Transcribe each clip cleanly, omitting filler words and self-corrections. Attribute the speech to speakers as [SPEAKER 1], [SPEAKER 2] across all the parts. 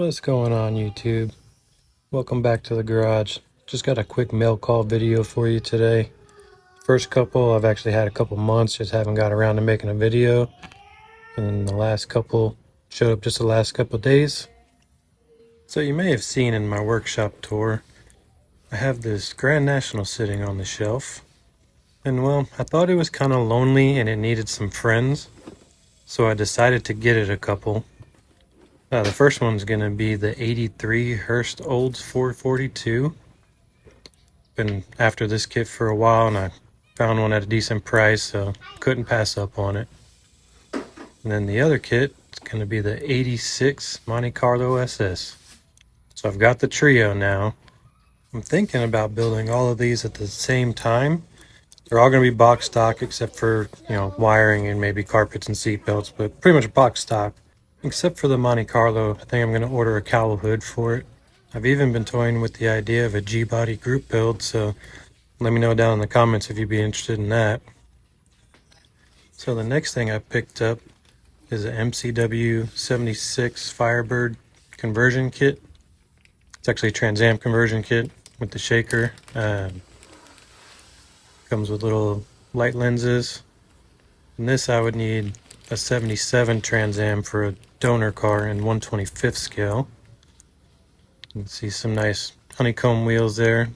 [SPEAKER 1] What's going on, YouTube? Welcome back to the garage. Just got a quick mail call video for you today. First couple, I've actually had a couple months, just haven't got around to making a video. And then the last couple showed up just the last couple days. So you may have seen in my workshop tour, I have this Grand National sitting on the shelf. And well, I thought it was kind of lonely and it needed some friends. So I decided to get it a couple. The first one's going to be the 83 Hearst Olds 442. Been after this kit for a while and I found one at a decent price, so couldn't pass up on it. And then the other kit is going to be the 86 Monte Carlo SS. So I've got the trio now. I'm thinking about building all of these at the same time. They're all going to be box stock except for, wiring and maybe carpets and seat belts, but pretty much box stock. Except for the Monte Carlo, I think I'm going to order a cowl hood for it. I've even been toying with the idea of a G-body group build, so let me know down in the comments if you'd be interested in that. So the next thing I picked up is a MCW 76 Firebird conversion kit. It's actually a Trans Am conversion kit with the shaker. Comes with little light lenses. And this I would need a 77 Trans Am for a donor car in 1/25th scale. You can see some nice honeycomb wheels there.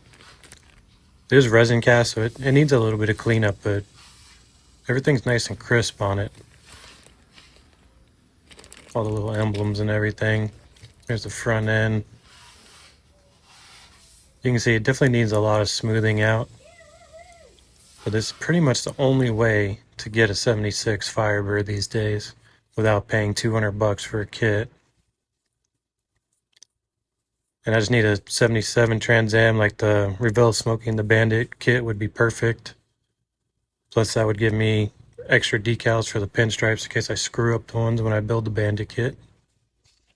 [SPEAKER 1] There's resin cast, so it needs a little bit of cleanup, but everything's nice and crisp on it. All the little emblems and everything. There's the front end. You can see it definitely needs a lot of smoothing out. But this is pretty much the only way to get a 76 Firebird these days without paying $200 for a kit. And I just need a 77 Trans Am, like the Revell Smoking the Bandit kit would be perfect. Plus that would give me extra decals for the pinstripes in case I screw up the ones when I build the Bandit kit.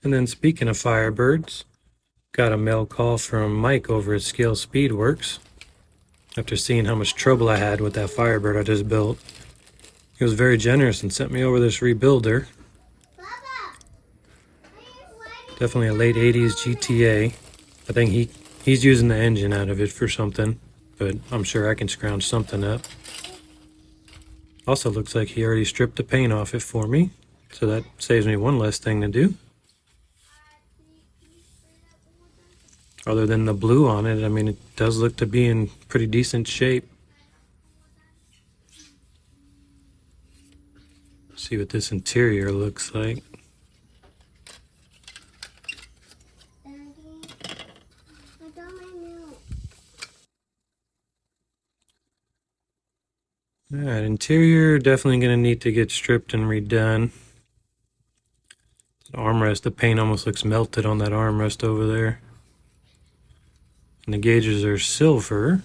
[SPEAKER 1] And then speaking of Firebirds, got a mail call from Mike over at Scale Speedworks. After seeing how much trouble I had with that Firebird I just built, he was very generous and sent me over this rebuilder. Definitely a late 80s GTA. I think he's using the engine out of it for something, but I'm sure I can scrounge something up. Also looks like he already stripped the paint off it for me, so that saves me one less thing to do. Other than the blue on it, I mean, it does look to be in pretty decent shape. See what this interior looks like. Alright, interior definitely going to need to get stripped and redone. The armrest, the paint almost looks melted on that armrest over there. And the gauges are silver.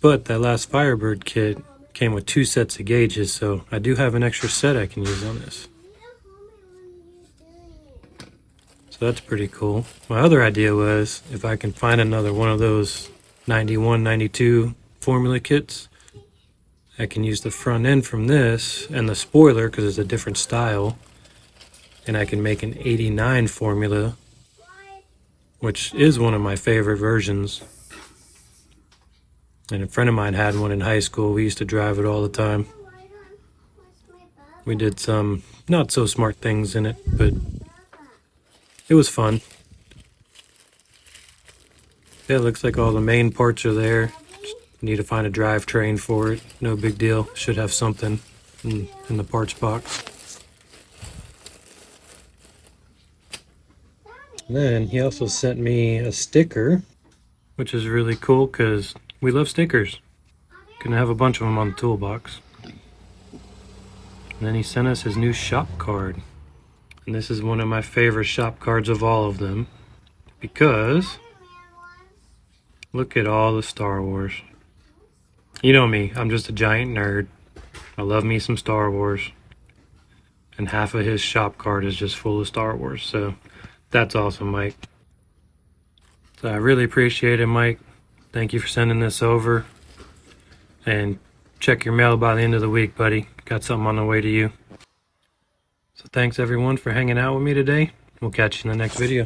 [SPEAKER 1] But that last Firebird kit came with 2 sets of gauges, so I do have an extra set I can use on this. So that's pretty cool. My other idea was if I can find another one of those 91, 92 formula kits, I can use the front end from this and the spoiler because it's a different style, and I can make an 89 formula, which is one of my favorite versions. And a friend of mine had one in high school. We used to drive it all the time. We did some not so smart things in it, but it was fun. Yeah, it looks like all the main parts are there. Just need to find a drivetrain for it. No big deal. Should have something in the parts box. Then he also sent me a sticker, which is really cool because we love stickers. Gonna have a bunch of them on the toolbox. And then he sent us his new shop card. And this is one of my favorite shop cards of all of them, because look at all the Star Wars. You know me, I'm just a giant nerd. I love me some Star Wars. And half of his shop card is just full of Star Wars, so that's awesome, Mike. So I really appreciate it, Mike. Thank you for sending this over. And check your mail by the end of the week, buddy. Got something on the way to you. So thanks everyone for hanging out with me today. We'll catch you in the next video.